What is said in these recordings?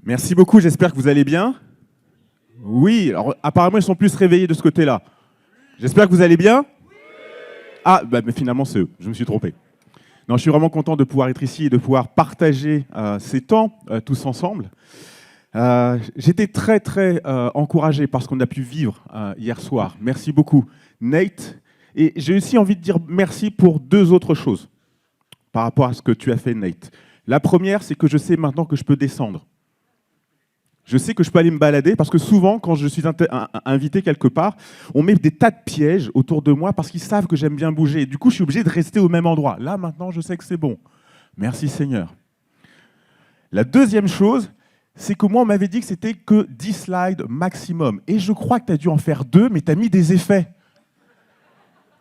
Merci beaucoup, j'espère que vous allez bien. Oui, alors apparemment ils sont plus réveillés de ce côté-là. J'espère que vous allez bien. Ah, mais finalement c'est eux, je me suis trompé. Non, je suis vraiment content de pouvoir être ici et de pouvoir partager ces temps tous ensemble. J'étais très encouragé par ce qu'on a pu vivre hier soir. Merci beaucoup, Nate. Et j'ai aussi envie de dire merci pour deux autres choses par rapport à ce que tu as fait, Nate. La première, c'est que je sais maintenant que je peux descendre. Je sais que je peux aller me balader parce que souvent, quand je suis invité quelque part, on met des tas de pièges autour de moi parce qu'ils savent que j'aime bien bouger. Et du coup, je suis obligé de rester au même endroit. Là, maintenant, je sais que c'est bon. Merci Seigneur. La deuxième chose, c'est que moi, on m'avait dit que c'était que 10 slides maximum. Et je crois que tu as dû en faire 2, mais tu as mis des effets.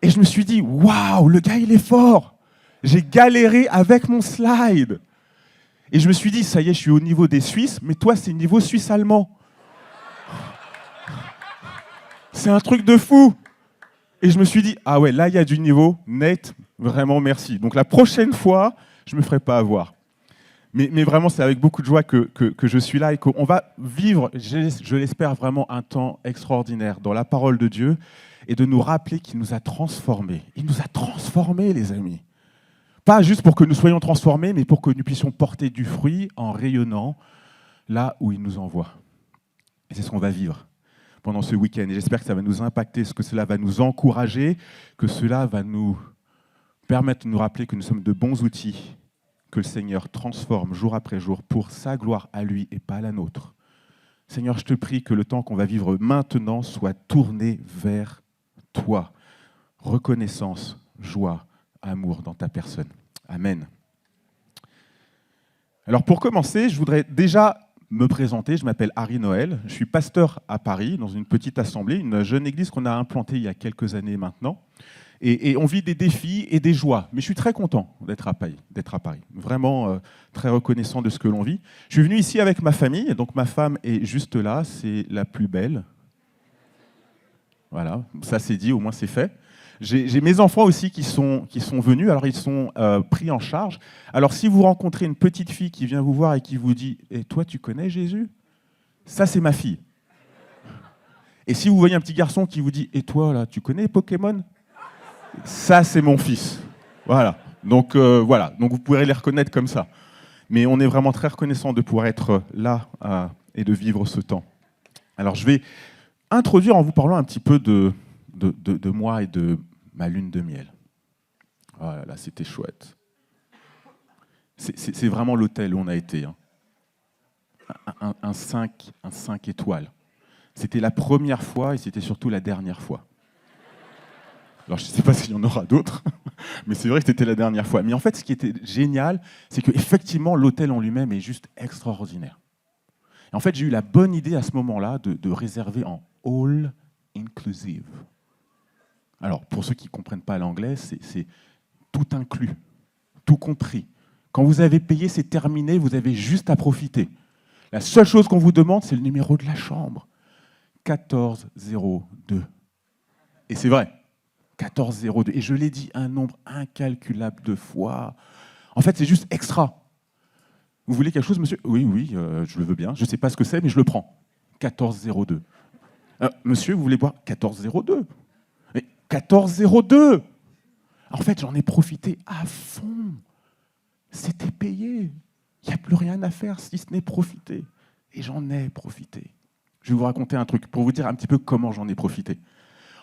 Et je me suis dit, waouh, le gars, il est fort. J'ai galéré avec mon slide. Et je me suis dit, ça y est, je suis au niveau des Suisses, mais toi, c'est niveau suisse-allemand. C'est un truc de fou. Et je me suis dit, ah ouais, là, il y a du niveau. Nate, vraiment merci. Donc la prochaine fois, je ne me ferai pas avoir. Mais vraiment, c'est avec beaucoup de joie que je suis là et qu'on va vivre, je l'espère vraiment, un temps extraordinaire dans la parole de Dieu et de nous rappeler qu'il nous a transformés. Il nous a transformés, les amis. Pas juste pour que nous soyons transformés, mais pour que nous puissions porter du fruit en rayonnant là où il nous envoie. Et c'est ce qu'on va vivre pendant ce week-end. Et j'espère que ça va nous impacter, que cela va nous encourager, que cela va nous permettre de nous rappeler que nous sommes de bons outils, que le Seigneur transforme jour après jour pour sa gloire à lui et pas à la nôtre. Seigneur, je te prie que le temps qu'on va vivre maintenant soit tourné vers toi. Reconnaissance, joie, amour dans ta personne. Amen. Alors pour commencer, je voudrais déjà me présenter. Je m'appelle Harry Noël. Je suis pasteur à Paris, dans une petite assemblée, une jeune église qu'on a implantée il y a quelques années maintenant. Et on vit des défis et des joies. Mais je suis très content d'être à Paris. Vraiment très reconnaissant de ce que l'on vit. Je suis venu ici avec ma famille. Et donc ma femme est juste là. C'est la plus belle. Voilà, ça c'est dit, au moins c'est fait. J'ai mes enfants aussi qui sont venus, alors ils sont pris en charge. Alors si vous rencontrez une petite fille qui vient vous voir et qui vous dit « Et toi, tu connais Jésus ?» Ça, c'est ma fille. Et si vous voyez un petit garçon qui vous dit « Et toi, là, tu connais Pokémon ?» Ça, c'est mon fils. Voilà. Donc vous pourrez les reconnaître comme ça. Mais on est vraiment très reconnaissant de pouvoir être là et de vivre ce temps. Alors je vais introduire en vous parlant un petit peu de moi et de ma lune de miel. Oh là là, c'était chouette. C'est vraiment l'hôtel où on a été. Hein. Un 5 étoiles. C'était la première fois et c'était surtout la dernière fois. Alors je ne sais pas s'il y en aura d'autres, mais c'est vrai que c'était la dernière fois. Mais en fait, ce qui était génial, c'est qu'effectivement, l'hôtel en lui-même est juste extraordinaire. Et en fait, j'ai eu la bonne idée à ce moment-là de réserver en all inclusive. Alors, pour ceux qui ne comprennent pas l'anglais, c'est tout inclus, tout compris. Quand vous avez payé, c'est terminé, vous avez juste à profiter. La seule chose qu'on vous demande, c'est le numéro de la chambre. 1402. Et c'est vrai, 1402. Et je l'ai dit un nombre incalculable de fois. En fait, c'est juste extra. Vous voulez quelque chose, monsieur ? Oui, je le veux bien. Je ne sais pas ce que c'est, mais je le prends. 1402. Monsieur, vous voulez boire 1402 ? Mais 1402 ! En fait, j'en ai profité à fond. C'était payé. Il n'y a plus rien à faire si ce n'est profiter. Et j'en ai profité. Je vais vous raconter un truc pour vous dire un petit peu comment j'en ai profité.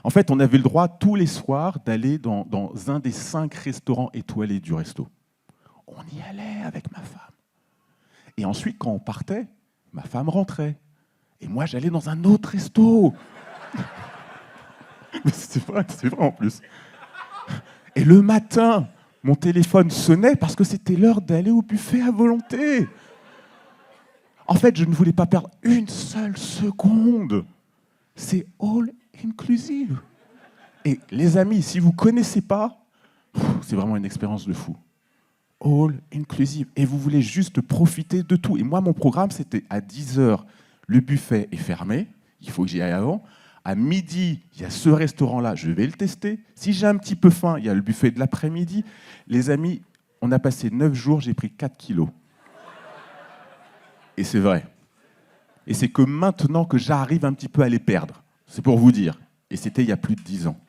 En fait, on avait le droit tous les soirs d'aller dans un des 5 restaurants étoilés du resto. On y allait avec ma femme. Et ensuite, quand on partait, ma femme rentrait. Et moi, j'allais dans un autre resto. Mais c'est vrai en plus. Et le matin, mon téléphone sonnait parce que c'était l'heure d'aller au buffet à volonté. En fait, je ne voulais pas perdre une seule seconde. C'est all inclusive. Et les amis, si vous ne connaissez pas, c'est vraiment une expérience de fou. All inclusive. Et vous voulez juste profiter de tout. Et moi, mon programme, c'était à 10h, le buffet est fermé. Il faut que j'y aille avant. À midi, il y a ce restaurant-là, je vais le tester. Si j'ai un petit peu faim, il y a le buffet de l'après-midi. Les amis, on a passé 9 jours, j'ai pris 4 kilos. Et c'est vrai. Et c'est que maintenant que j'arrive un petit peu à les perdre. C'est pour vous dire. Et c'était il y a plus de 10 ans.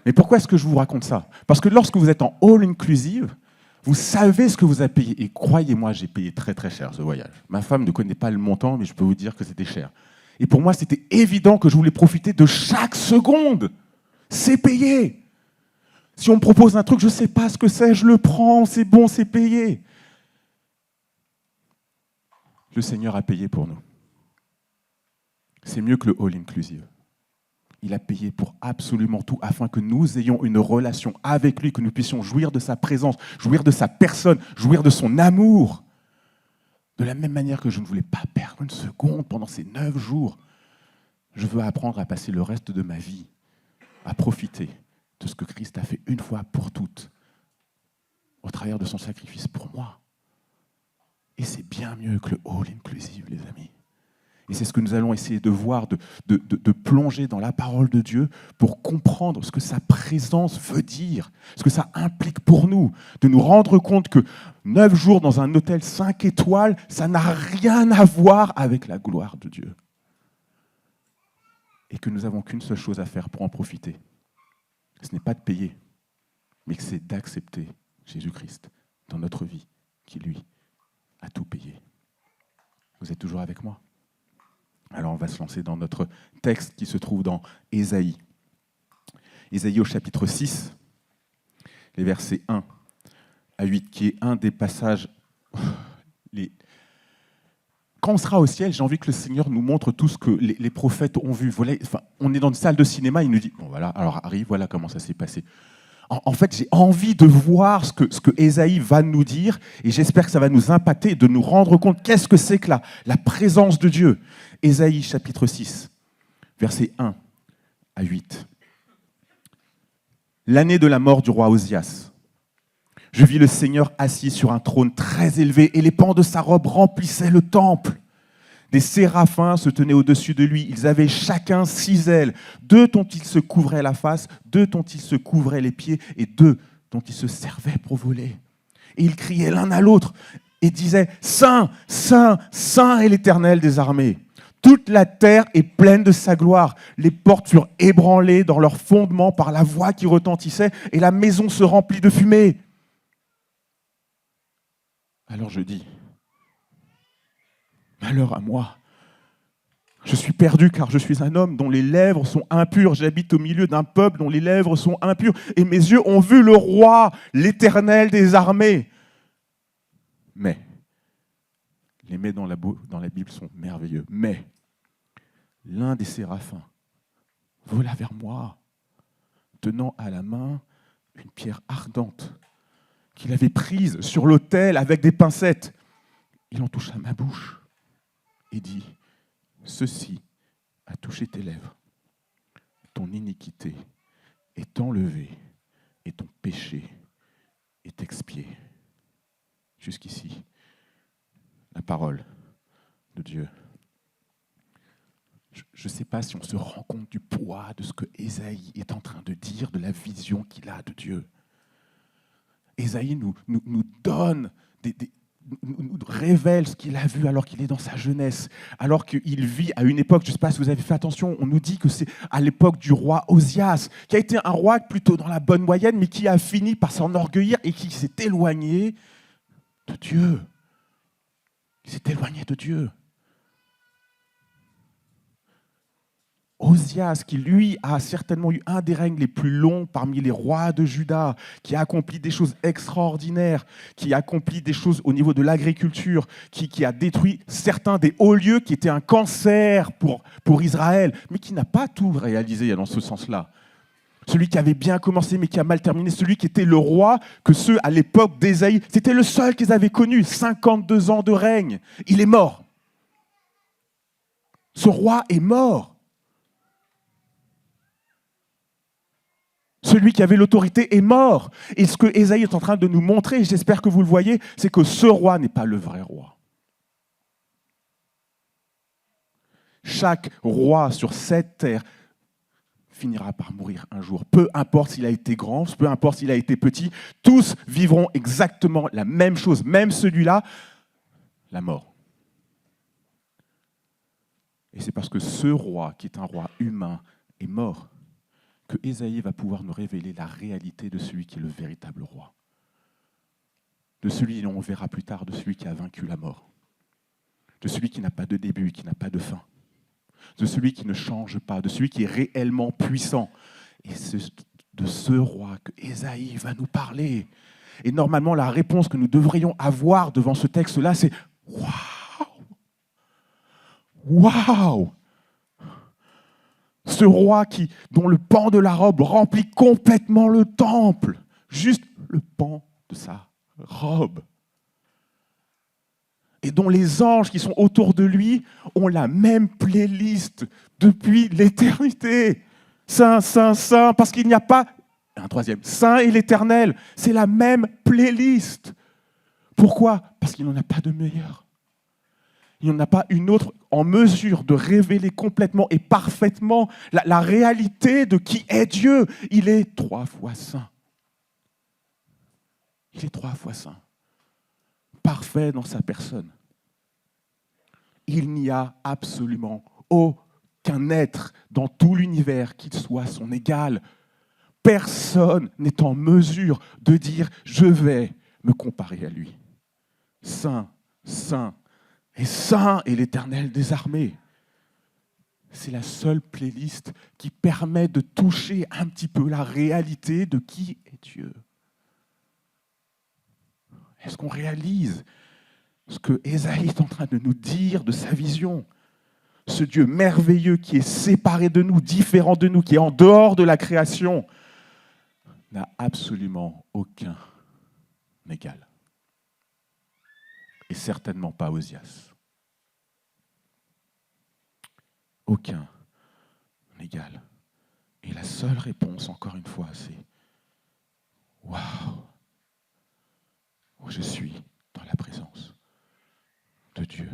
Mais pourquoi est-ce que je vous raconte ça? Parce que lorsque vous êtes en all inclusive, vous savez ce que vous avez payé. Et croyez-moi, j'ai payé très très cher ce voyage. Ma femme ne connaît pas le montant, mais je peux vous dire que c'était cher. Et pour moi, c'était évident que je voulais profiter de chaque seconde. C'est payé. Si on me propose un truc, je ne sais pas ce que c'est, je le prends, c'est bon, c'est payé. Le Seigneur a payé pour nous. C'est mieux que le all inclusive. Il a payé pour absolument tout afin que nous ayons une relation avec lui, que nous puissions jouir de sa présence, jouir de sa personne, jouir de son amour. De la même manière que je ne voulais pas perdre une seconde pendant ces 9 jours, je veux apprendre à passer le reste de ma vie, à profiter de ce que Christ a fait une fois pour toutes, au travers de son sacrifice pour moi. Et c'est bien mieux que le all inclusive, les amis. Et c'est ce que nous allons essayer de voir, de plonger dans la parole de Dieu pour comprendre ce que sa présence veut dire, ce que ça implique pour nous, de nous rendre compte que 9 jours dans un hôtel 5 étoiles, ça n'a rien à voir avec la gloire de Dieu. Et que nous n'avons qu'une seule chose à faire pour en profiter. Ce n'est pas de payer, mais que c'est d'accepter Jésus-Christ dans notre vie, qui lui a tout payé. Vous êtes toujours avec moi ? Alors on va se lancer dans notre texte qui se trouve dans Ésaïe. Ésaïe au chapitre 6, les versets 1 à 8, qui est un des passages... Quand on sera au ciel, j'ai envie que le Seigneur nous montre tout ce que les prophètes ont vu. Voilà, enfin, on est dans une salle de cinéma, il nous dit, bon voilà, alors arrive, voilà comment ça s'est passé. En fait, j'ai envie de voir ce que Ésaïe va nous dire, et j'espère que ça va nous impacter, de nous rendre compte qu'est-ce que c'est que la présence de Dieu. Ésaïe chapitre 6, versets 1 à 8. L'année de la mort du roi Osias, je vis le Seigneur assis sur un trône très élevé, et les pans de sa robe remplissaient le temple. Des séraphins se tenaient au-dessus de lui. Ils avaient chacun 6 ailes, 2 dont ils se couvraient la face, 2 dont ils se couvraient les pieds, et 2 dont ils se servaient pour voler. Et ils criaient l'un à l'autre et disaient « Saint, Saint, Saint est l'Éternel des armées. Toute la terre est pleine de sa gloire. Les portes furent ébranlées dans leur fondement par la voix qui retentissait, et la maison se remplit de fumée. » Alors je dis, malheur à moi, je suis perdu car je suis un homme dont les lèvres sont impures. J'habite au milieu d'un peuple dont les lèvres sont impures. Et mes yeux ont vu le roi, l'Éternel des armées. Mais, les mais dans la Bible sont merveilleux. Mais, l'un des séraphins vola vers moi, tenant à la main une pierre ardente qu'il avait prise sur l'autel avec des pincettes. Il en toucha ma bouche et dit, « Ceci a touché tes lèvres. Ton iniquité est enlevée et ton péché est expié. » Jusqu'ici, la parole de Dieu. Je ne sais pas si on se rend compte du poids de ce que Ésaïe est en train de dire, de la vision qu'il a de Dieu. Ésaïe nous donne, nous révèle ce qu'il a vu alors qu'il est dans sa jeunesse, alors qu'il vit à une époque, je ne sais pas si vous avez fait attention, on nous dit que c'est à l'époque du roi Osias, qui a été un roi plutôt dans la bonne moyenne, mais qui a fini par s'enorgueillir et qui s'est éloigné de Dieu. Il s'est éloigné de Dieu. Osias, qui lui a certainement eu un des règnes les plus longs parmi les rois de Juda, qui a accompli des choses extraordinaires, qui a accompli des choses au niveau de l'agriculture, qui a détruit certains des hauts lieux qui étaient un cancer pour Israël, mais qui n'a pas tout réalisé dans ce sens-là. Celui qui avait bien commencé mais qui a mal terminé, celui qui était le roi, que ceux à l'époque d'Ésaïe, c'était le seul qu'ils avaient connu, 52 ans de règne. Il est mort. Ce roi est mort. Celui qui avait l'autorité est mort. Et ce que Ésaïe est en train de nous montrer, et j'espère que vous le voyez, c'est que ce roi n'est pas le vrai roi. Chaque roi sur cette terre finira par mourir un jour. Peu importe s'il a été grand, peu importe s'il a été petit, tous vivront exactement la même chose, même celui-là, la mort. Et c'est parce que ce roi, qui est un roi humain, est mort, que Ésaïe va pouvoir nous révéler la réalité de celui qui est le véritable roi. De celui dont on verra plus tard, de celui qui a vaincu la mort. De celui qui n'a pas de début, qui n'a pas de fin. De celui qui ne change pas, de celui qui est réellement puissant. Et c'est de ce roi que Ésaïe va nous parler. Et normalement, la réponse que nous devrions avoir devant ce texte-là, c'est « Waouh ! Waouh !» Ce roi dont le pan de la robe remplit complètement le temple. Juste le pan de sa robe. Et dont les anges qui sont autour de lui ont la même playlist depuis l'éternité. Saint, Saint, Saint, parce qu'il n'y a pas un troisième. Saint et l'Éternel, c'est la même playlist. Pourquoi ? Parce qu'il n'en a pas de meilleur. Il n'y en a pas une autre en mesure de révéler complètement et parfaitement la réalité de qui est Dieu. Il est 3 fois saint. Il est 3 fois saint. Parfait dans sa personne. Il n'y a absolument aucun être dans tout l'univers qui soit son égal. Personne n'est en mesure de dire « je vais me comparer à lui ». Saint, saint, et saint est l'Éternel des armées. C'est la seule playlist qui permet de toucher un petit peu la réalité de qui est Dieu. Est-ce qu'on réalise ce que Ésaïe est en train de nous dire de sa vision ? Ce Dieu merveilleux qui est séparé de nous, différent de nous, qui est en dehors de la création, n'a absolument aucun égal. Et certainement pas Osias. Aucun égal. Et la seule réponse, encore une fois, c'est « Waouh ! Je suis dans la présence de Dieu. »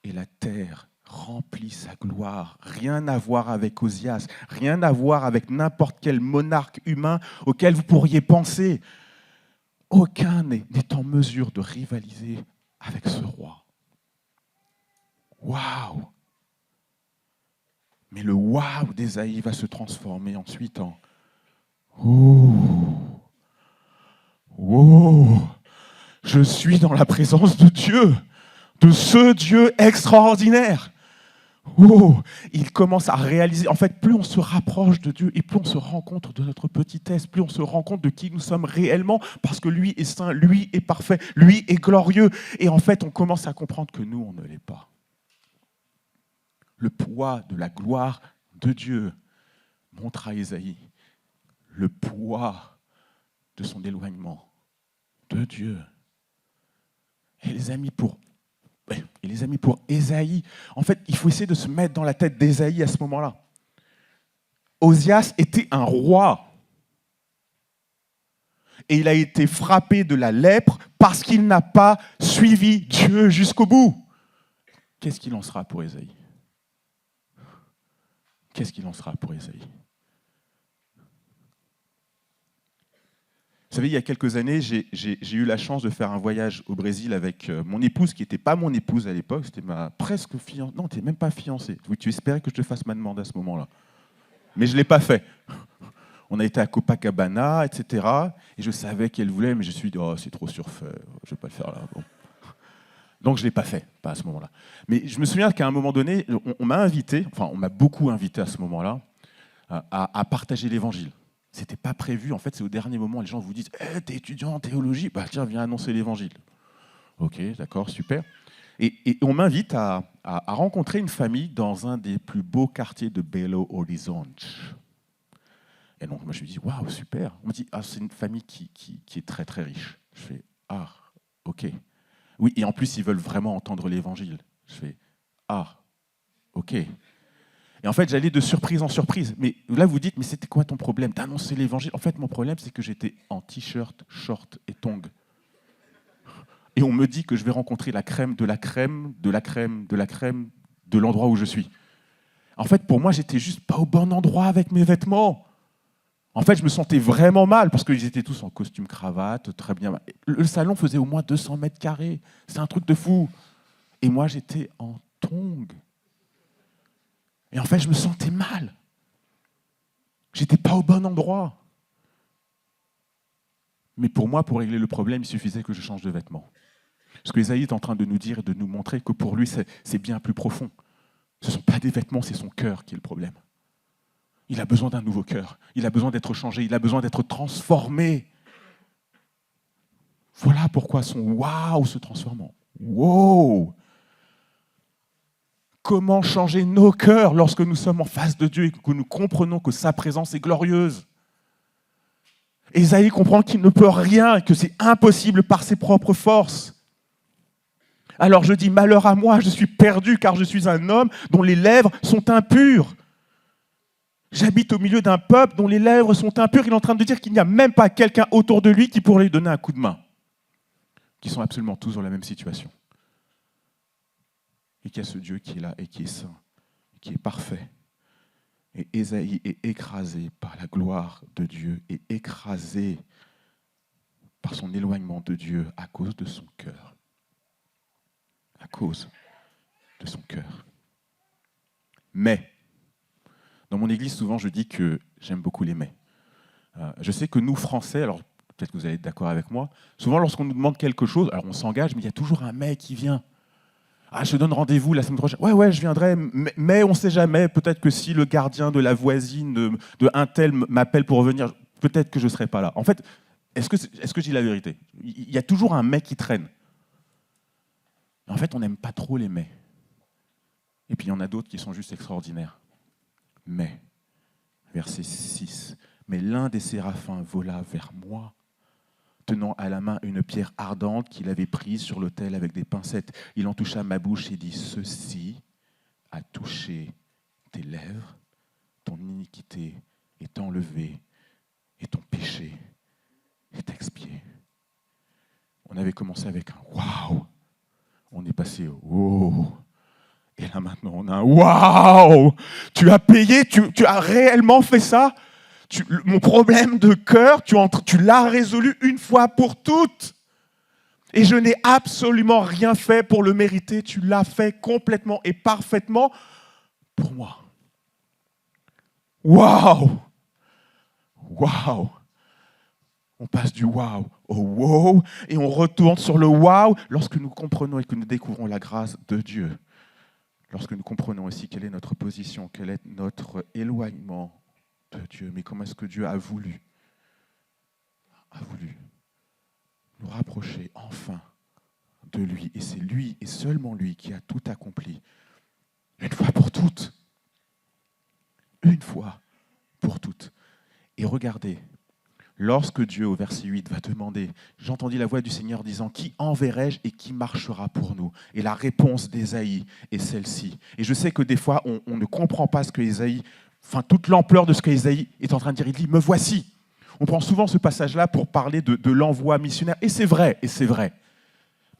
Et la terre remplit sa gloire. Rien à voir avec Osias, rien à voir avec n'importe quel monarque humain auquel vous pourriez penser. Aucun n'est en mesure de rivaliser avec ce roi. Waouh! Mais le waouh d'Ésaïe va se transformer ensuite en oh! Oh! Je suis dans la présence de Dieu, de ce Dieu extraordinaire. Oh, il commence à réaliser, en fait, plus on se rapproche de Dieu et plus on se rend compte de notre petitesse, plus on se rend compte de qui nous sommes réellement, parce que lui est saint, lui est parfait, lui est glorieux. Et en fait, on commence à comprendre que nous, on ne l'est pas. Le poids de la gloire de Dieu montre à Ésaïe le poids de son éloignement de Dieu. Et les amis, pour Ésaïe, en fait, il faut essayer de se mettre dans la tête d'Ésaïe à ce moment-là. Osias était un roi. Et il a été frappé de la lèpre parce qu'il n'a pas suivi Dieu jusqu'au bout. Qu'est-ce qu'il en sera pour Ésaïe ? Qu'est-ce qu'il en sera pour Ésaïe ? Vous savez, il y a quelques années, j'ai eu la chance de faire un voyage au Brésil avec mon épouse, qui n'était pas mon épouse à l'époque, c'était ma presque fiancée. Non, tu n'es même pas fiancée. Oui, tu espérais que je te fasse ma demande à ce moment-là. Mais je ne l'ai pas fait. On a été à Copacabana, etc. Et je savais qu'elle voulait, mais je me suis dit, oh, c'est trop surfait, je ne vais pas le faire là. Bon. Donc je ne l'ai pas fait, pas à ce moment-là. Mais je me souviens qu'à un moment donné, on m'a invité, enfin on m'a beaucoup invité à ce moment-là, à partager l'évangile. C'était pas prévu, en fait, c'est au dernier moment, les gens vous disent hey, « t'es étudiant en théologie, bah tiens, viens annoncer l'évangile. » Ok, d'accord, super. Et on m'invite à rencontrer une famille dans un des plus beaux quartiers de Belo Horizonte. Et donc, moi, je me dis « waouh, super !» On me dit « ah, c'est une famille qui est très, très riche. » Je fais « ah, ok. » Oui, et en plus, ils veulent vraiment entendre l'évangile. Je fais « ah, ok. » Et en fait, j'allais de surprise en surprise. Mais là, vous dites, mais c'était quoi ton problème d'annoncer l'évangile ? En fait, mon problème, c'est que j'étais en t-shirt, short et tongs. Et on me dit que je vais rencontrer la crème de la crème, de la crème, de la crème, de l'endroit où je suis. En fait, pour moi, j'étais juste pas au bon endroit avec mes vêtements. En fait, je me sentais vraiment mal parce qu'ils étaient tous en costume cravate, très bien. Le salon faisait au moins 200 mètres carrés. C'est un truc de fou. Et moi, j'étais en tongs. Et en fait, je me sentais mal. J'étais pas au bon endroit. Mais pour moi, pour régler le problème, il suffisait que je change de vêtements. Ce que Ésaïe est en train de nous dire et de nous montrer que pour lui, c'est bien plus profond. Ce ne sont pas des vêtements, c'est son cœur qui est le problème. Il a besoin d'un nouveau cœur. Il a besoin d'être changé. Il a besoin d'être transformé. Voilà pourquoi son waouh se transforme en wow. Comment changer nos cœurs lorsque nous sommes en face de Dieu et que nous comprenons que sa présence est glorieuse. Ésaïe comprend qu'il ne peut rien, que c'est impossible par ses propres forces. Alors je dis, malheur à moi, je suis perdu car je suis un homme dont les lèvres sont impures. J'habite au milieu d'un peuple dont les lèvres sont impures. Il est en train de dire qu'il n'y a même pas quelqu'un autour de lui qui pourrait lui donner un coup de main. Qui sont absolument tous dans la même situation. Et qu'il y a ce Dieu qui est là et qui est saint, qui est parfait. Et Ésaïe est écrasé par la gloire de Dieu, et écrasé par son éloignement de Dieu à cause de son cœur. À cause de son cœur. Mais, dans mon église, souvent, je dis que j'aime beaucoup les mais. Je sais que nous, Français, alors peut-être que vous allez être d'accord avec moi, souvent, lorsqu'on nous demande quelque chose, alors on s'engage, mais il y a toujours un mais qui vient. Ah, je te donne rendez-vous la semaine prochaine. Ouais, je viendrai, mais on ne sait jamais. Peut-être que si le gardien de la voisine de un tel m'appelle pour revenir, peut-être que je ne serai pas là. En fait, est-ce que je dis la vérité? Il y a toujours un mais qui traîne. En fait, on n'aime pas trop les mais. Et puis il y en a d'autres qui sont juste extraordinaires. Mais, verset 6, mais l'un des séraphins vola vers moi, tenant à la main une pierre ardente qu'il avait prise sur l'autel avec des pincettes. Il en toucha ma bouche et dit, ceci a touché tes lèvres, ton iniquité est enlevée et ton péché est expié. On avait commencé avec un waouh, on est passé au wow. Et là maintenant on a un waouh, tu as payé, tu as réellement fait ça? Mon problème de cœur, tu l'as résolu une fois pour toutes. Et je n'ai absolument rien fait pour le mériter. Tu l'as fait complètement et parfaitement pour moi. Waouh! Waouh! On passe du waouh au wow et on retourne sur le waouh lorsque nous comprenons et que nous découvrons la grâce de Dieu. Lorsque nous comprenons aussi quelle est notre position, quel est notre éloignement de Dieu, mais comment est-ce que Dieu a voulu nous rapprocher enfin de lui. Et c'est lui et seulement lui qui a tout accompli. Une fois pour toutes. Une fois pour toutes. Et regardez, lorsque Dieu, au verset 8, va demander, j'entendis la voix du Seigneur disant, qui enverrai-je et qui marchera pour nous? Et la réponse d'Ésaïe est celle-ci. Et je sais que des fois, on ne comprend pas ce que Ésaïe, toute l'ampleur de ce qu'Ésaïe est en train de dire. Il dit, me voici. On prend souvent ce passage-là pour parler de l'envoi missionnaire. Et c'est vrai,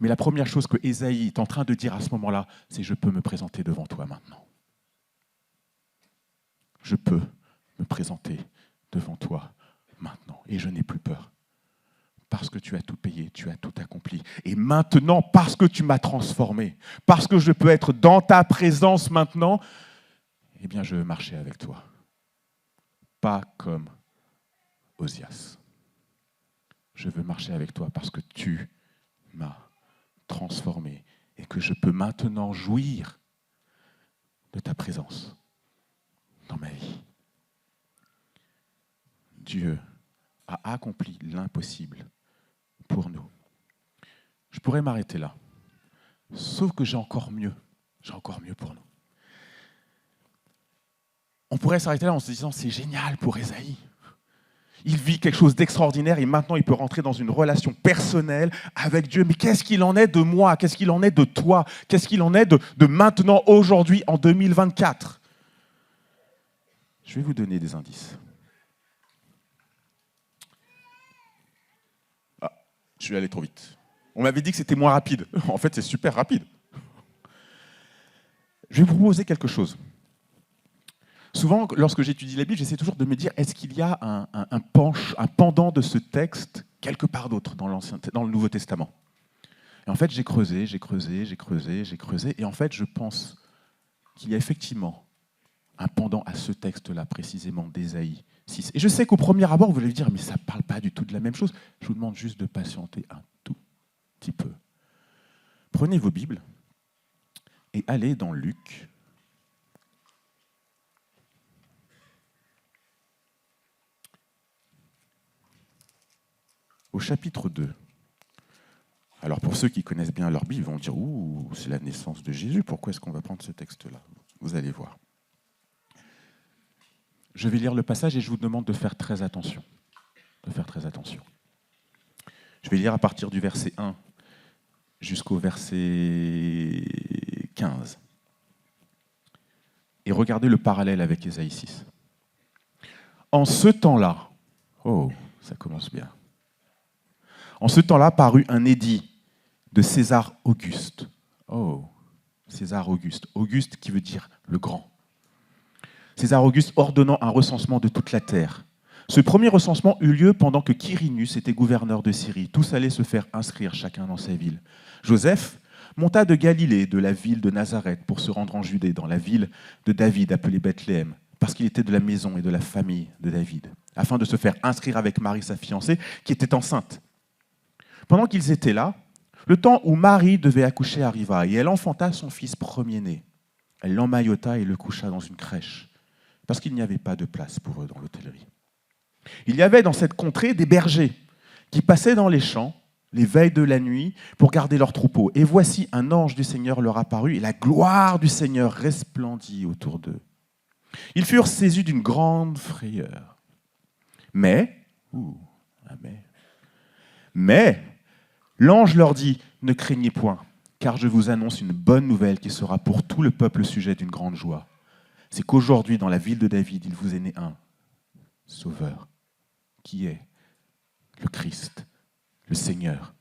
Mais la première chose que Ésaïe est en train de dire à ce moment-là, c'est « Je peux me présenter devant toi maintenant. Je peux me présenter devant toi maintenant. Et je n'ai plus peur. Parce que tu as tout payé, tu as tout accompli. Et maintenant, parce que tu m'as transformé, parce que je peux être dans ta présence maintenant, eh bien, je veux marcher avec toi. Pas comme Osias. Je veux marcher avec toi parce que tu m'as transformé et que je peux maintenant jouir de ta présence dans ma vie. Dieu a accompli l'impossible pour nous. Je pourrais m'arrêter là, sauf que j'ai encore mieux pour nous. On pourrait s'arrêter là en se disant c'est génial pour Ésaïe. Il vit quelque chose d'extraordinaire et maintenant il peut rentrer dans une relation personnelle avec Dieu. Mais qu'est-ce qu'il en est de moi? Qu'est-ce qu'il en est de toi? Qu'est-ce qu'il en est de maintenant, aujourd'hui, en 2024? Je vais vous donner des indices. Ah, je vais aller trop vite. On m'avait dit que c'était moins rapide. En fait, c'est super rapide. Je vais vous proposer quelque chose. Souvent, lorsque j'étudie la Bible, j'essaie toujours de me dire, est-ce qu'il y a un pendant de ce texte quelque part d'autre dans le Nouveau Testament? Et en fait, j'ai creusé, et en fait, je pense qu'il y a effectivement un pendant à ce texte-là, précisément, d'Ésaïe 6. Et je sais qu'au premier abord, vous allez dire, mais ça ne parle pas du tout de la même chose. Je vous demande juste de patienter un tout petit peu. Prenez vos Bibles et allez dans Luc. Au chapitre 2. Alors pour ceux qui connaissent bien leur Bible, ils vont dire « Ouh, c'est la naissance de Jésus, pourquoi est-ce qu'on va prendre ce texte-là » Vous allez voir. Je vais lire le passage et je vous demande de faire très attention. De faire très attention. Je vais lire à partir du verset 1 jusqu'au verset 15. Et regardez le parallèle avec Ésaïe 6. En ce temps-là, oh, ça commence bien. En ce temps-là parut un édit de César Auguste. Oh, César Auguste. Auguste qui veut dire le grand. César Auguste ordonnant un recensement de toute la terre. Ce premier recensement eut lieu pendant que Quirinus était gouverneur de Syrie. Tous allaient se faire inscrire chacun dans sa ville. Joseph monta de Galilée, de la ville de Nazareth, pour se rendre en Judée, dans la ville de David, appelée Bethléem, parce qu'il était de la maison et de la famille de David, afin de se faire inscrire avec Marie, sa fiancée, qui était enceinte. Pendant qu'ils étaient là, le temps où Marie devait accoucher arriva, et elle enfanta son fils premier-né. Elle l'emmaillota et le coucha dans une crèche, parce qu'il n'y avait pas de place pour eux dans l'hôtellerie. Il y avait dans cette contrée des bergers qui passaient dans les champs les veilles de la nuit pour garder leurs troupeaux. Et voici un ange du Seigneur leur apparut, et la gloire du Seigneur resplendit autour d'eux. Ils furent saisis d'une grande frayeur. Mais l'ange leur dit, ne craignez point, car je vous annonce une bonne nouvelle qui sera pour tout le peuple sujet d'une grande joie. C'est qu'aujourd'hui, dans la ville de David, il vous est né un sauveur, qui est le Christ, le Seigneur.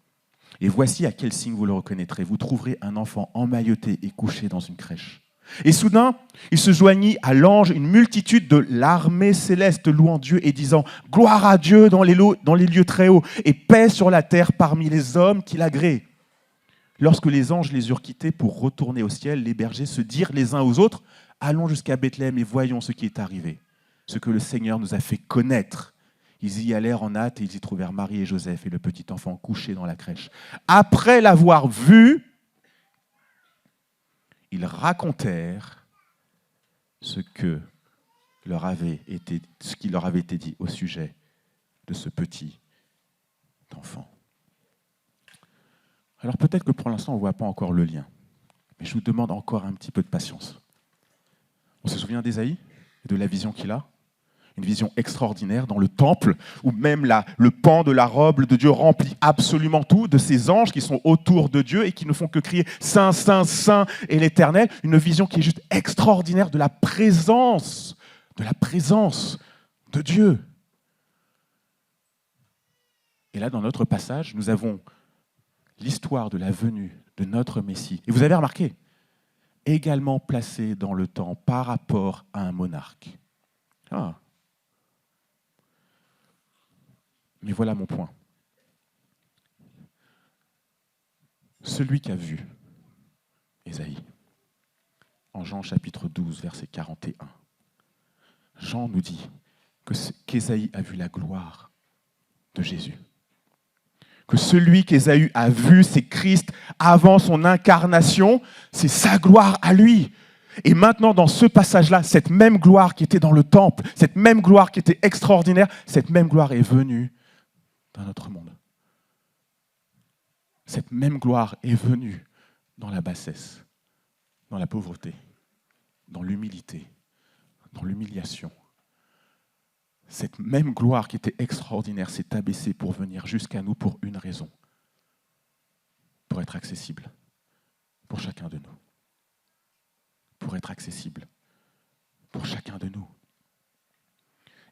Et voici à quel signe vous le reconnaîtrez. Vous trouverez un enfant emmailloté et couché dans une crèche. Et soudain, il se joignit à l'ange une multitude de l'armée céleste louant Dieu et disant « Gloire à Dieu dans les lieux très hauts et paix sur la terre parmi les hommes qu'il agrée. » Lorsque les anges les eurent quittés pour retourner au ciel, les bergers se dirent les uns aux autres « Allons jusqu'à Bethléem et voyons ce qui est arrivé, ce que le Seigneur nous a fait connaître. » Ils y allèrent en hâte et ils y trouvèrent Marie et Joseph et le petit enfant couché dans la crèche. Après l'avoir vu, ils racontèrent ce qui leur avait été dit au sujet de ce petit enfant. Alors peut-être que pour l'instant, on ne voit pas encore le lien, mais je vous demande encore un petit peu de patience. On se souvient d'Ésaïe et de la vision qu'il a ? Une vision extraordinaire dans le temple, où même le pan de la robe de Dieu remplit absolument tout, de ces anges qui sont autour de Dieu et qui ne font que crier « Saint, Saint, Saint est l'Éternel ». Une vision qui est juste extraordinaire de la présence de Dieu. Et là, dans notre passage, nous avons l'histoire de la venue de notre Messie. Et vous avez remarqué, également placé dans le temps par rapport à un monarque. Ah. Mais voilà mon point. Celui qui a vu Ésaïe, en Jean chapitre 12, verset 41, Jean nous dit qu'Ésaïe a vu la gloire de Jésus. Que celui qu'Ésaïe a vu, c'est Christ avant son incarnation, c'est sa gloire à lui. Et maintenant, dans ce passage-là, cette même gloire qui était dans le temple, cette même gloire qui était extraordinaire, cette même gloire est venue dans notre monde. Cette même gloire est venue dans la bassesse, dans la pauvreté, dans l'humilité, dans l'humiliation. Cette même gloire qui était extraordinaire s'est abaissée pour venir jusqu'à nous pour une raison, pour être accessible pour chacun de nous. Pour être accessible pour chacun de nous.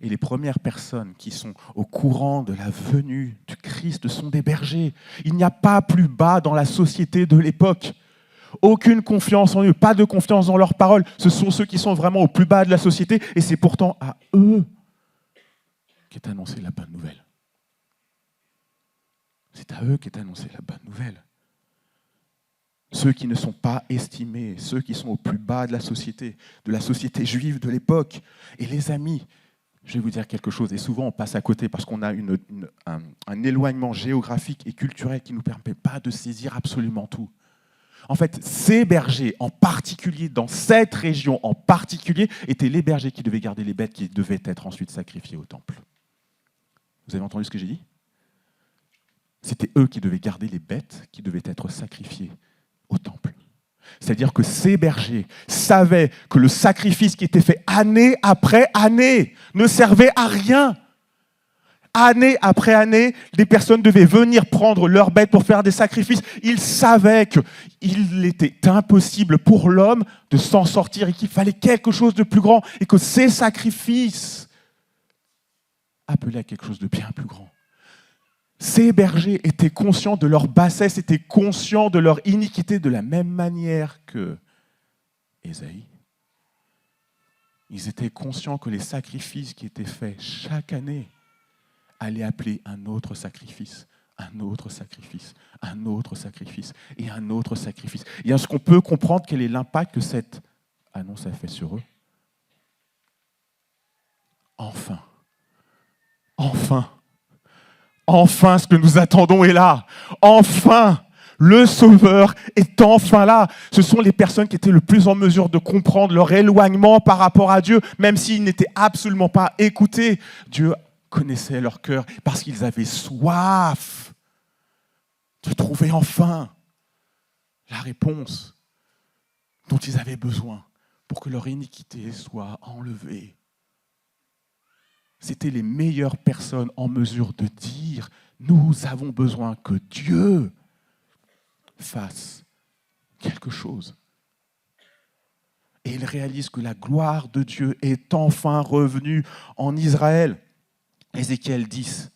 Et les premières personnes qui sont au courant de la venue du Christ sont des bergers. Il n'y a pas plus bas dans la société de l'époque. Aucune confiance en eux, pas de confiance dans leurs paroles. Ce sont ceux qui sont vraiment au plus bas de la société et c'est pourtant à eux qu'est annoncée la bonne nouvelle. C'est à eux qu'est annoncée la bonne nouvelle. ceux qui ne sont pas estimés, ceux qui sont au plus bas de la société juive de l'époque. Et les amis, je vais vous dire quelque chose, et souvent on passe à côté parce qu'on a un éloignement géographique et culturel qui ne nous permet pas de saisir absolument tout. En fait, ces bergers, en particulier, dans cette région en particulier, étaient les bergers qui devaient garder les bêtes qui devaient être ensuite sacrifiées au temple. Vous avez entendu ce que j'ai dit ? C'était eux qui devaient garder les bêtes qui devaient être sacrifiées au temple. C'est-à-dire que ces bergers savaient que le sacrifice qui était fait année après année ne servait à rien. Année après année, des personnes devaient venir prendre leurs bêtes pour faire des sacrifices. Ils savaient qu'il était impossible pour l'homme de s'en sortir et qu'il fallait quelque chose de plus grand et que ces sacrifices appelaient à quelque chose de bien plus grand. Ces bergers étaient conscients de leur bassesse, étaient conscients de leur iniquité de la même manière que Ésaïe. Ils étaient conscients que les sacrifices qui étaient faits chaque année allaient appeler un autre sacrifice, un autre sacrifice, un autre sacrifice et un autre sacrifice. Et est-ce qu'on peut comprendre quel est l'impact que cette annonce a fait sur eux ? Enfin, ce que nous attendons est là. Enfin, le Sauveur est enfin là. Ce sont les personnes qui étaient le plus en mesure de comprendre leur éloignement par rapport à Dieu, même s'ils n'étaient absolument pas écoutés. Dieu connaissait leur cœur parce qu'ils avaient soif de trouver enfin la réponse dont ils avaient besoin pour que leur iniquité soit enlevée. C'était les meilleures personnes en mesure de dire « Nous avons besoin que Dieu fasse quelque chose. » Et ils réalisent que la gloire de Dieu est enfin revenue en Israël. Ézéchiel 10,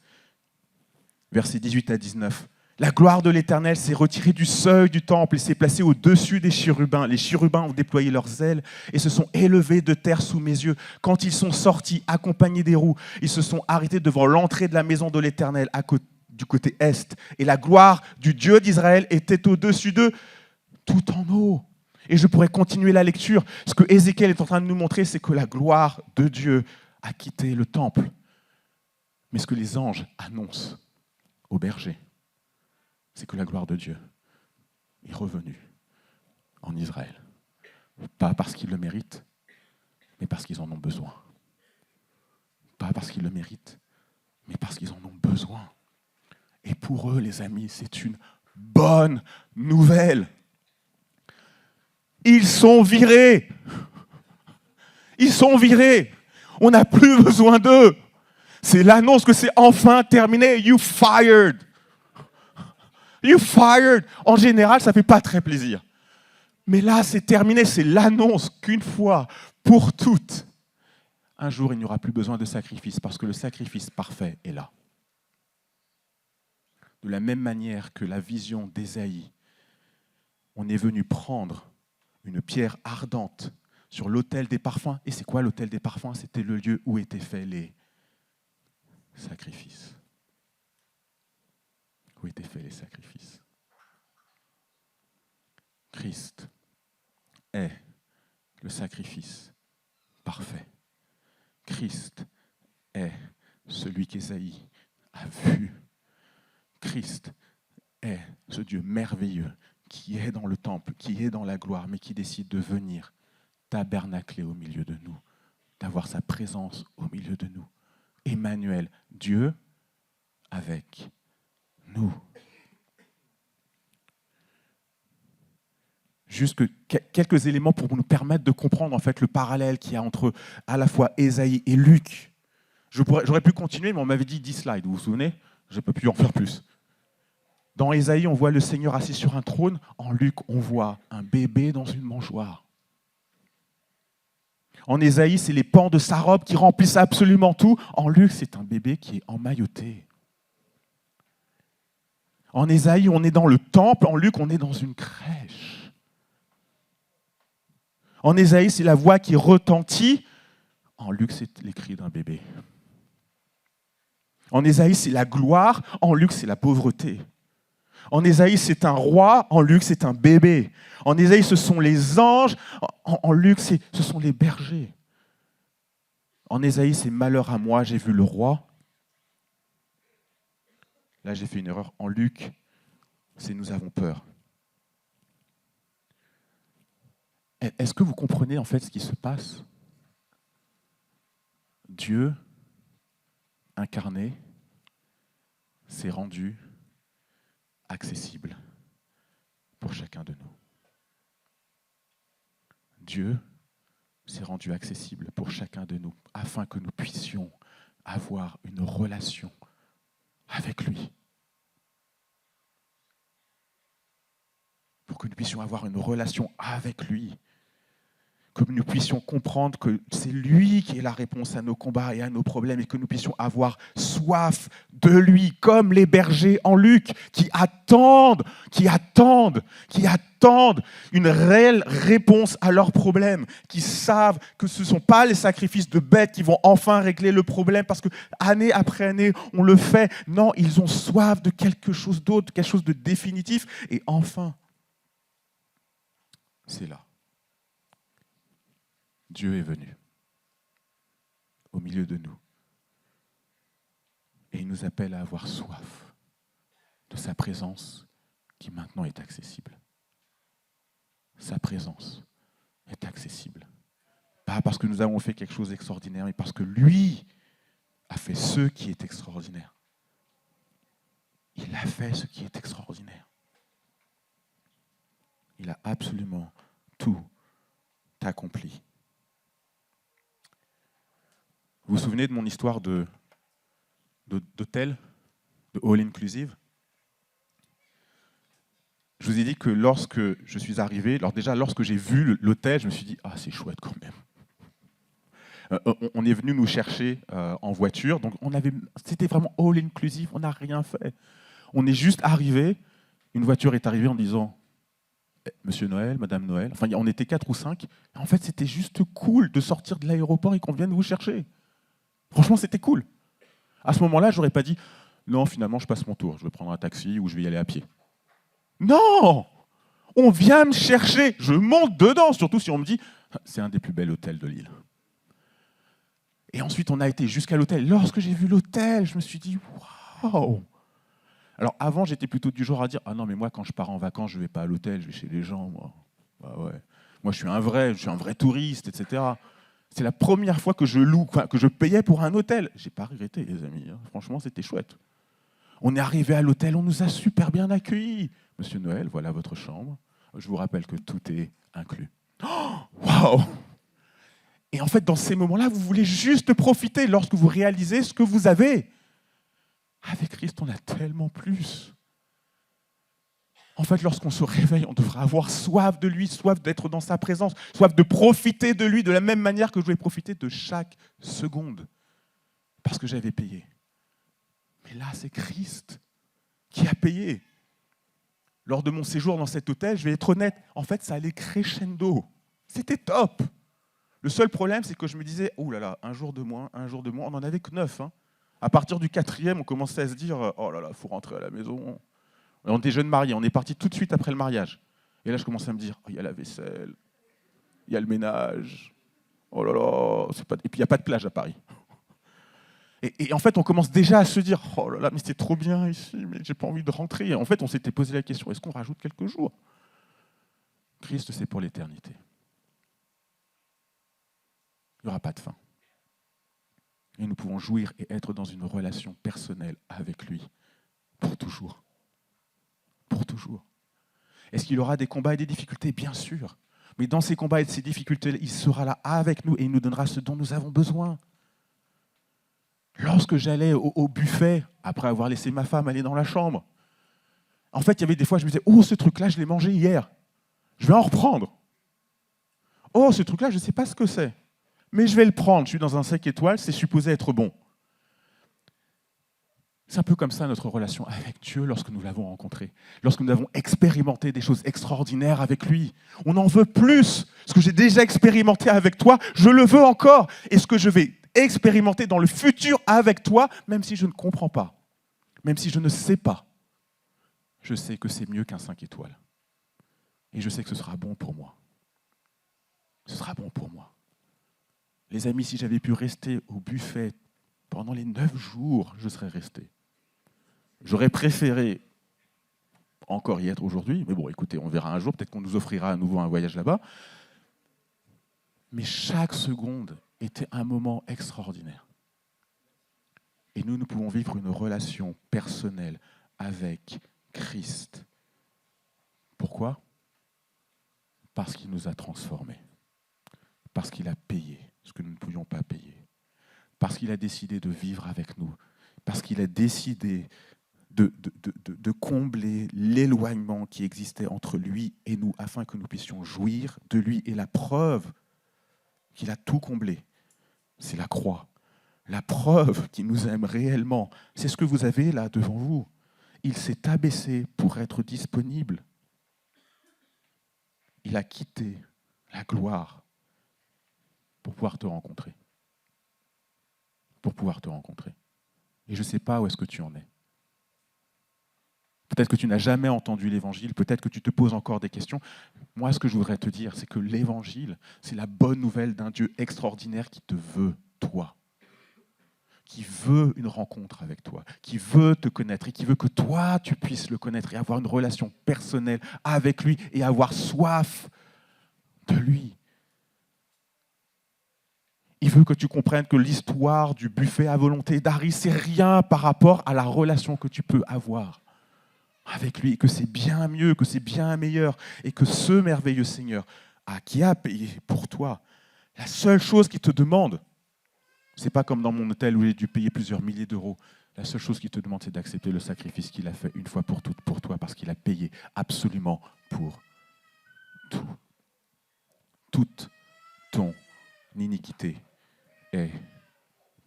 versets 18 à 19. La gloire de l'Éternel s'est retirée du seuil du temple et s'est placée au-dessus des chérubins. Les chérubins ont déployé leurs ailes et se sont élevés de terre sous mes yeux. Quand ils sont sortis, accompagnés des roues, ils se sont arrêtés devant l'entrée de la maison de l'Éternel du côté est. Et la gloire du Dieu d'Israël était au-dessus d'eux, tout en haut. Et je pourrais continuer la lecture. Ce que Ézéchiel est en train de nous montrer, c'est que la gloire de Dieu a quitté le temple. Mais ce que les anges annoncent aux bergers, c'est que la gloire de Dieu est revenue en Israël. Pas parce qu'ils le méritent, mais parce qu'ils en ont besoin. Pas parce qu'ils le méritent, mais parce qu'ils en ont besoin. Et pour eux, les amis, c'est une bonne nouvelle. Ils sont virés. Ils sont virés. On n'a plus besoin d'eux. C'est l'annonce que c'est enfin terminé. You fired. You fired. En général, ça ne fait pas très plaisir. Mais là, c'est terminé. C'est l'annonce qu'une fois pour toutes, un jour, il n'y aura plus besoin de sacrifice parce que le sacrifice parfait est là. De la même manière que la vision d'Ésaïe, on est venu prendre une pierre ardente sur l'autel des parfums. Et c'est quoi l'autel des parfums ? C'était le lieu où étaient faits les sacrifices. Où étaient faits les sacrifices. Christ est le sacrifice parfait. Christ est celui qu'Ésaïe a vu. Christ est ce Dieu merveilleux qui est dans le temple, qui est dans la gloire, mais qui décide de venir tabernacler au milieu de nous, d'avoir sa présence au milieu de nous. Emmanuel, Dieu avec nous. Juste quelques éléments pour nous permettre de comprendre en fait le parallèle qu'il y a entre à la fois Ésaïe et Luc. J'aurais pu continuer, mais on m'avait dit 10 slides, vous vous souvenez ? Je n'ai pas pu en faire plus. Dans Ésaïe, on voit le Seigneur assis sur un trône. En Luc, on voit un bébé dans une mangeoire. En Ésaïe, c'est les pans de sa robe qui remplissent absolument tout. En Luc, c'est un bébé qui est emmailloté. En Ésaïe, on est dans le temple. En Luc, on est dans une crèche. En Ésaïe, c'est la voix qui retentit. En Luc, c'est les cris d'un bébé. En Ésaïe, c'est la gloire. En Luc, c'est la pauvreté. En Ésaïe, c'est un roi. En Luc, c'est un bébé. En Ésaïe, ce sont les anges. En Luc, ce sont les bergers. En Ésaïe, c'est malheur à moi, j'ai vu le roi. Là, j'ai fait une erreur. En Luc, c'est nous avons peur. Est-ce que vous comprenez en fait ce qui se passe? Dieu incarné s'est rendu accessible pour chacun de nous. Dieu s'est rendu accessible pour chacun de nous afin que nous puissions avoir une relation avec lui. Pour que nous puissions avoir une relation avec lui. Que nous puissions comprendre que c'est lui qui est la réponse à nos combats et à nos problèmes et que nous puissions avoir soif de lui, comme les bergers en Luc, qui attendent une réelle réponse à leurs problèmes, qui savent que ce ne sont pas les sacrifices de bêtes qui vont enfin régler le problème parce que année après année, on le fait. Non, ils ont soif de quelque chose d'autre, quelque chose de définitif. Et enfin, c'est là. Dieu est venu au milieu de nous et il nous appelle à avoir soif de sa présence qui maintenant est accessible. Sa présence est accessible. Pas parce que nous avons fait quelque chose d'extraordinaire, mais parce que lui a fait ce qui est extraordinaire. Il a fait ce qui est extraordinaire. Il a absolument tout accompli. Vous vous souvenez de mon histoire d'hôtel, de all inclusive? Je vous ai dit que lorsque je suis arrivé, lorsque j'ai vu l'hôtel, je me suis dit « Ah, c'est chouette quand même ». On est venu nous chercher en voiture, donc c'était vraiment all inclusive, on n'a rien fait. On est juste arrivé, une voiture est arrivée en disant « Monsieur Noël, Madame Noël », enfin on était 4 ou 5, en fait c'était juste cool de sortir de l'aéroport et qu'on vienne vous chercher. Franchement, c'était cool. À ce moment-là, je n'aurais pas dit « Non, finalement, je passe mon tour. Je vais prendre un taxi ou je vais y aller à pied. » Non! On vient me chercher. Je monte dedans, surtout si on me dit « C'est un des plus bels hôtels de l'île. » Et ensuite, on a été jusqu'à l'hôtel. Lorsque j'ai vu l'hôtel, je me suis dit « Waouh !» Alors, avant, j'étais plutôt du genre à dire « Ah non, mais moi, quand je pars en vacances, je ne vais pas à l'hôtel, je vais chez les gens. Moi, bah ouais. Moi je suis un vrai touriste, etc. » C'est la première fois que je payais pour un hôtel. J'ai pas regretté, les amis. Franchement, c'était chouette. On est arrivé à l'hôtel, on nous a super bien accueillis. Monsieur Noël, voilà votre chambre. Je vous rappelle que tout est inclus. Waouh! Et en fait, dans ces moments-là, vous voulez juste profiter lorsque vous réalisez ce que vous avez. Avec Christ, on a tellement plus. En fait, lorsqu'on se réveille, on devrait avoir soif de lui, soif d'être dans sa présence, soif de profiter de lui de la même manière que je voulais profiter de chaque seconde. Parce que j'avais payé. Mais là, c'est Christ qui a payé. Lors de mon séjour dans cet hôtel, je vais être honnête, en fait, ça allait crescendo. C'était top. Le seul problème, c'est que je me disais, oh là là, un jour de moins, on n'en avait que 9. Hein. À partir du 4e, on commençait à se dire, oh là là, il faut rentrer à la maison. On était jeunes mariés, on est partis tout de suite après le mariage. Et là, je commençais à me dire, il y a la vaisselle, il y a le ménage, oh là là, et puis il n'y a pas de plage à Paris. Et en fait, on commence déjà à se dire, oh là là, mais c'est trop bien ici, mais j'ai pas envie de rentrer. Et en fait, on s'était posé la question, est-ce qu'on rajoute quelques jours? Christ, c'est pour l'éternité. Il n'y aura pas de fin. Et nous pouvons jouir et être dans une relation personnelle avec lui pour toujours. Pour toujours. Est-ce qu'il aura des combats et des difficultés? Bien sûr. Mais dans ces combats et ces difficultés, il sera là avec nous et il nous donnera ce dont nous avons besoin. Lorsque j'allais au buffet, après avoir laissé ma femme aller dans la chambre, en fait, il y avait des fois, je me disais, oh, ce truc-là, je l'ai mangé hier. Je vais en reprendre. Oh, ce truc-là, je ne sais pas ce que c'est. Mais je vais le prendre. Je suis dans un 5 étoiles, c'est supposé être bon. C'est un peu comme ça notre relation avec Dieu lorsque nous l'avons rencontré, lorsque nous avons expérimenté des choses extraordinaires avec lui. On en veut plus. Ce que j'ai déjà expérimenté avec toi, je le veux encore. Et ce que je vais expérimenter dans le futur avec toi, même si je ne comprends pas, même si je ne sais pas, je sais que c'est mieux qu'un 5 étoiles. Et je sais que ce sera bon pour moi. Ce sera bon pour moi. Les amis, si j'avais pu rester au buffet pendant les 9 jours, je serais resté. J'aurais préféré encore y être aujourd'hui, mais bon, écoutez, on verra un jour, peut-être qu'on nous offrira à nouveau un voyage là-bas. Mais chaque seconde était un moment extraordinaire. Et nous pouvons vivre une relation personnelle avec Christ. Pourquoi ? Parce qu'il nous a transformés. Parce qu'il a payé ce que nous ne pouvions pas payer. Parce qu'il a décidé de vivre avec nous. Parce qu'il a décidé de combler l'éloignement qui existait entre lui et nous, afin que nous puissions jouir de lui. Et la preuve qu'il a tout comblé, c'est la croix. La preuve qu'il nous aime réellement, c'est ce que vous avez là devant vous. Il s'est abaissé pour être disponible. Il a quitté la gloire pour pouvoir te rencontrer. Pour pouvoir te rencontrer. Et je ne sais pas où est-ce que tu en es. Peut-être que tu n'as jamais entendu l'Évangile, peut-être que tu te poses encore des questions. Moi, ce que je voudrais te dire, c'est que l'Évangile, c'est la bonne nouvelle d'un Dieu extraordinaire qui te veut, toi. Qui veut une rencontre avec toi, qui veut te connaître et qui veut que toi, tu puisses le connaître et avoir une relation personnelle avec lui et avoir soif de lui. Il veut que tu comprennes que l'histoire du buffet à volonté d'Harry, c'est rien par rapport à la relation que tu peux avoir avec lui, et que c'est bien mieux, que c'est bien meilleur, et que ce merveilleux Seigneur qui a payé pour toi, la seule chose qu'il te demande, c'est pas comme dans mon hôtel où j'ai dû payer plusieurs milliers d'euros. La seule chose qu'il te demande, c'est d'accepter le sacrifice qu'il a fait une fois pour toutes pour toi, parce qu'il a payé absolument pour tout. Toute ton iniquité est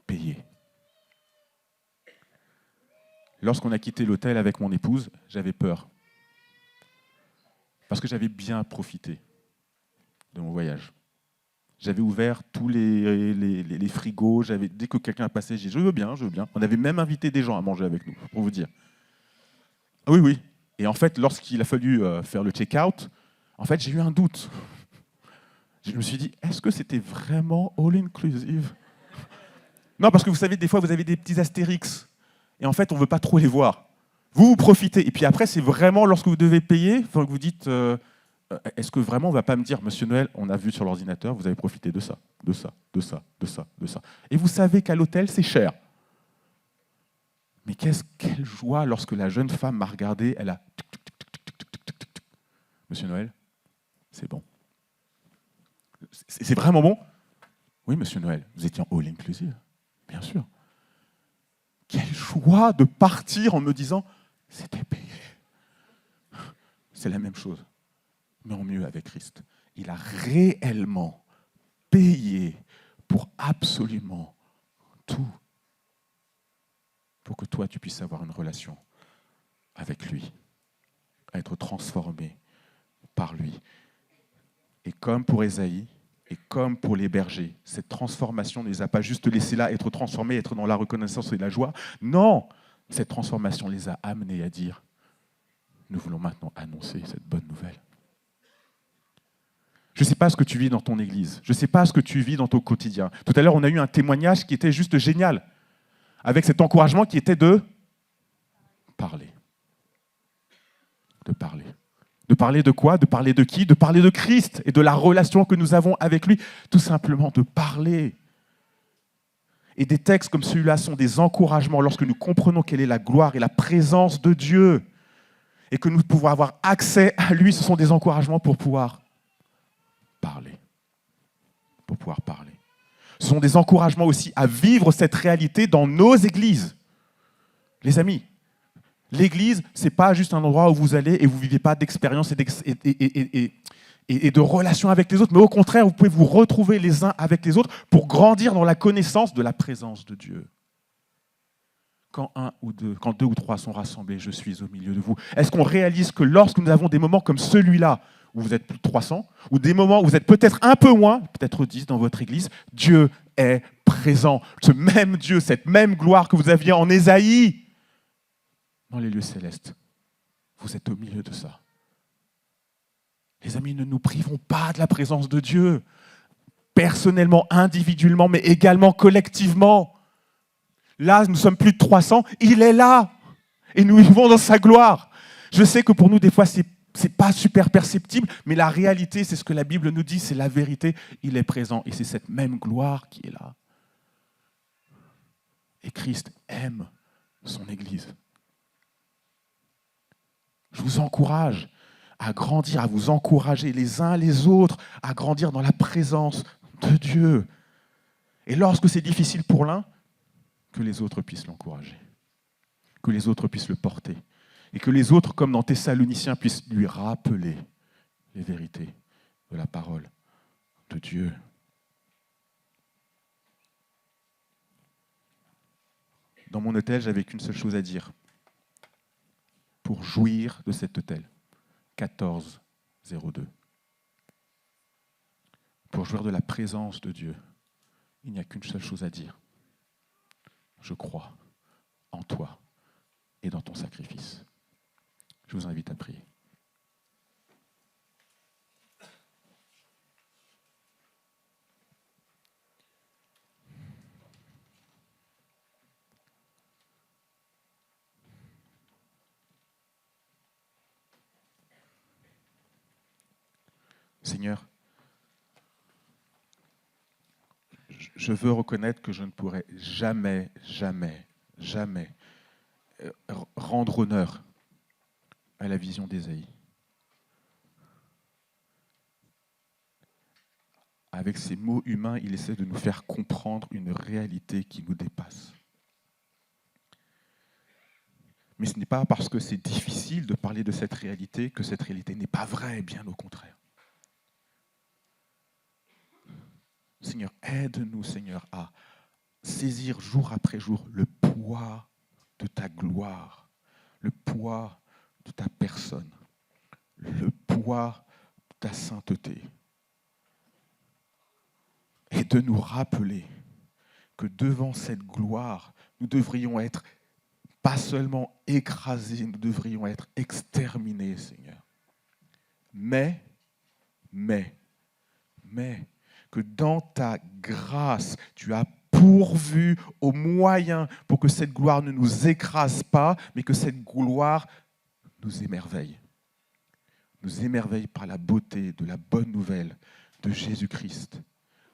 payée. Lorsqu'on a quitté l'hôtel avec mon épouse, j'avais peur. Parce que j'avais bien profité de mon voyage. J'avais ouvert tous les frigos. Dès que quelqu'un passait, j'ai dit « je veux bien, je veux bien ». On avait même invité des gens à manger avec nous, pour vous dire. Oui, oui. Et en fait, lorsqu'il a fallu faire le check-out, en fait, j'ai eu un doute. Je me suis dit, est-ce que c'était vraiment all-inclusive ? Non, parce que vous savez, des fois, vous avez des petits astérix. Et en fait, on ne veut pas trop les voir. Vous profitez. Et puis après, c'est vraiment lorsque vous devez payer, que vous dites, est-ce que vraiment on ne va pas me dire, Monsieur Noël, on a vu sur l'ordinateur, vous avez profité de ça, de ça, de ça, de ça, de ça. Et vous savez qu'à l'hôtel, c'est cher. Mais quelle joie lorsque la jeune femme m'a regardé, elle a... Monsieur Noël, c'est bon. C'est vraiment bon ? Oui, Monsieur Noël, vous étiez en all-inclusive, bien sûr. Quelle joie de partir en me disant, c'était payé. C'est la même chose, mais en mieux avec Christ. Il a réellement payé pour absolument tout, pour que toi, tu puisses avoir une relation avec lui, être transformé par lui. Et comme pour Ésaïe, et comme pour les bergers, cette transformation ne les a pas juste laissés là, être transformés, être dans la reconnaissance et la joie. Non, cette transformation les a amenés à dire, nous voulons maintenant annoncer cette bonne nouvelle. Je ne sais pas ce que tu vis dans ton église, je ne sais pas ce que tu vis dans ton quotidien. Tout à l'heure, on a eu un témoignage qui était juste génial, avec cet encouragement qui était de parler. De parler. De parler de quoi ? De parler de qui ? De parler de Christ et de la relation que nous avons avec lui. Tout simplement de parler. Et des textes comme celui-là sont des encouragements lorsque nous comprenons quelle est la gloire et la présence de Dieu et que nous pouvons avoir accès à lui. Ce sont des encouragements pour pouvoir parler. Pour pouvoir parler. Ce sont des encouragements aussi à vivre cette réalité dans nos églises. Les amis, l'église, ce n'est pas juste un endroit où vous allez et vous ne vivez pas d'expérience et de relations avec les autres, mais au contraire, vous pouvez vous retrouver les uns avec les autres pour grandir dans la connaissance de la présence de Dieu. Quand deux ou trois sont rassemblés, je suis au milieu de vous. Est-ce qu'on réalise que lorsque nous avons des moments comme celui-là, où vous êtes plus de 300, ou des moments où vous êtes peut-être un peu moins, peut-être 10 dans votre église, Dieu est présent. Ce même Dieu, cette même gloire que vous aviez en Ésaïe, dans les lieux célestes, vous êtes au milieu de ça. Les amis, ne nous privons pas de la présence de Dieu, personnellement, individuellement, mais également collectivement. Là, nous sommes plus de 300, il est là, et nous vivons dans sa gloire. Je sais que pour nous, des fois, c'est pas super perceptible, mais la réalité, c'est ce que la Bible nous dit, c'est la vérité, il est présent, et c'est cette même gloire qui est là. Et Christ aime son Église. Je vous encourage à grandir, à vous encourager les uns les autres, à grandir dans la présence de Dieu. Et lorsque c'est difficile pour l'un, que les autres puissent l'encourager, que les autres puissent le porter, et que les autres, comme dans Thessaloniciens, puissent lui rappeler les vérités de la parole de Dieu. Dans mon hôtel, j'avais qu'une seule chose à dire pour jouir de cet hôtel. 1402. Pour jouir de la présence de Dieu, il n'y a qu'une seule chose à dire. Je crois en toi et dans ton sacrifice. Je vous invite à prier. Seigneur, je veux reconnaître que je ne pourrai jamais rendre honneur à la vision d'Ésaïe. Avec ces mots humains, il essaie de nous faire comprendre une réalité qui nous dépasse. Mais ce n'est pas parce que c'est difficile de parler de cette réalité que cette réalité n'est pas vraie, bien au contraire. Seigneur, aide-nous, Seigneur, à saisir jour après jour le poids de ta gloire, le poids de ta personne, le poids de ta sainteté. Et de nous rappeler que devant cette gloire, nous devrions être pas seulement écrasés, nous devrions être exterminés, Seigneur. Mais, que dans ta grâce, tu as pourvu aux moyens pour que cette gloire ne nous écrase pas, mais que cette gloire nous émerveille. Nous émerveille par la beauté de la bonne nouvelle de Jésus-Christ,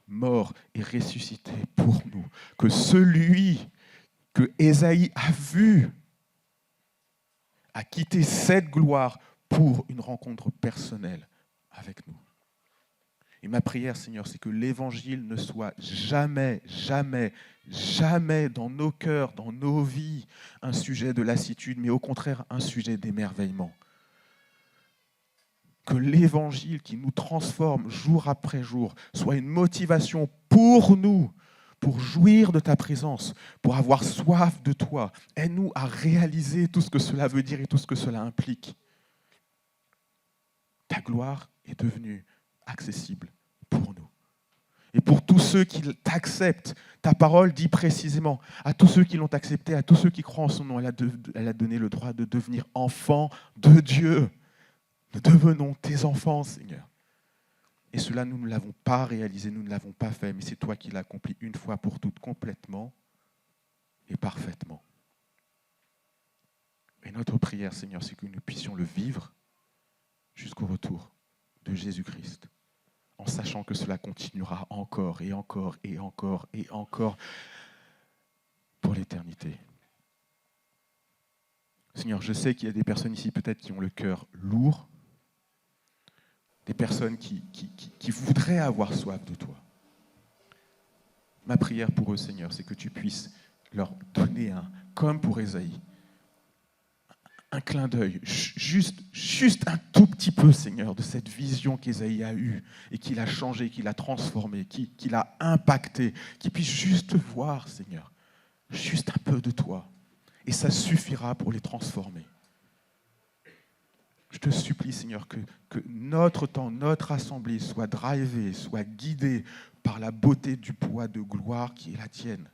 mort et ressuscité pour nous. Que celui que Ésaïe a vu a quitté cette gloire pour une rencontre personnelle avec nous. Et ma prière, Seigneur, c'est que l'Évangile ne soit jamais dans nos cœurs, dans nos vies, un sujet de lassitude, mais au contraire un sujet d'émerveillement. Que l'Évangile qui nous transforme jour après jour soit une motivation pour nous, pour jouir de ta présence, pour avoir soif de toi. Aide-nous à réaliser tout ce que cela veut dire et tout ce que cela implique. Ta gloire est devenue accessible pour nous. Et pour tous ceux qui t'acceptent, ta parole dit précisément, à tous ceux qui l'ont accepté, à tous ceux qui croient en son nom, elle a donné le droit de devenir enfants de Dieu. Nous devenons tes enfants, Seigneur. Et cela, nous ne l'avons pas réalisé, nous ne l'avons pas fait, mais c'est toi qui l'as accompli une fois pour toutes, complètement et parfaitement. Et notre prière, Seigneur, c'est que nous puissions le vivre jusqu'au retour de Jésus-Christ, en sachant que cela continuera encore et encore et encore et encore pour l'éternité. Seigneur, je sais qu'il y a des personnes ici peut-être qui ont le cœur lourd, des personnes qui voudraient avoir soif de toi. Ma prière pour eux, Seigneur, c'est que tu puisses leur donner comme pour Ésaïe, un clin d'œil, juste un tout petit peu, Seigneur, de cette vision qu'Ésaïe a eue et qui l'a changé, qui l'a transformé, qui l'a impacté, qui puisse juste voir, Seigneur, juste un peu de toi. Et ça suffira pour les transformer. Je te supplie, Seigneur, que notre temps, notre assemblée soit drivée, soit guidée par la beauté du poids de gloire qui est la tienne.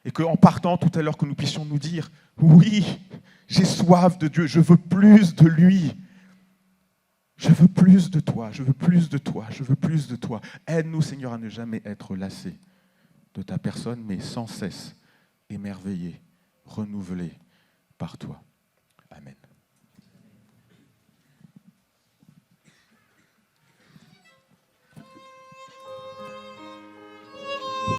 Et qu'en partant tout à l'heure, que nous puissions nous dire, oui, j'ai soif de Dieu, je veux plus de lui. Je veux plus de toi, je veux plus de toi, je veux plus de toi. Aide-nous, Seigneur, à ne jamais être lassés de ta personne, mais sans cesse émerveillés, renouvelés par toi.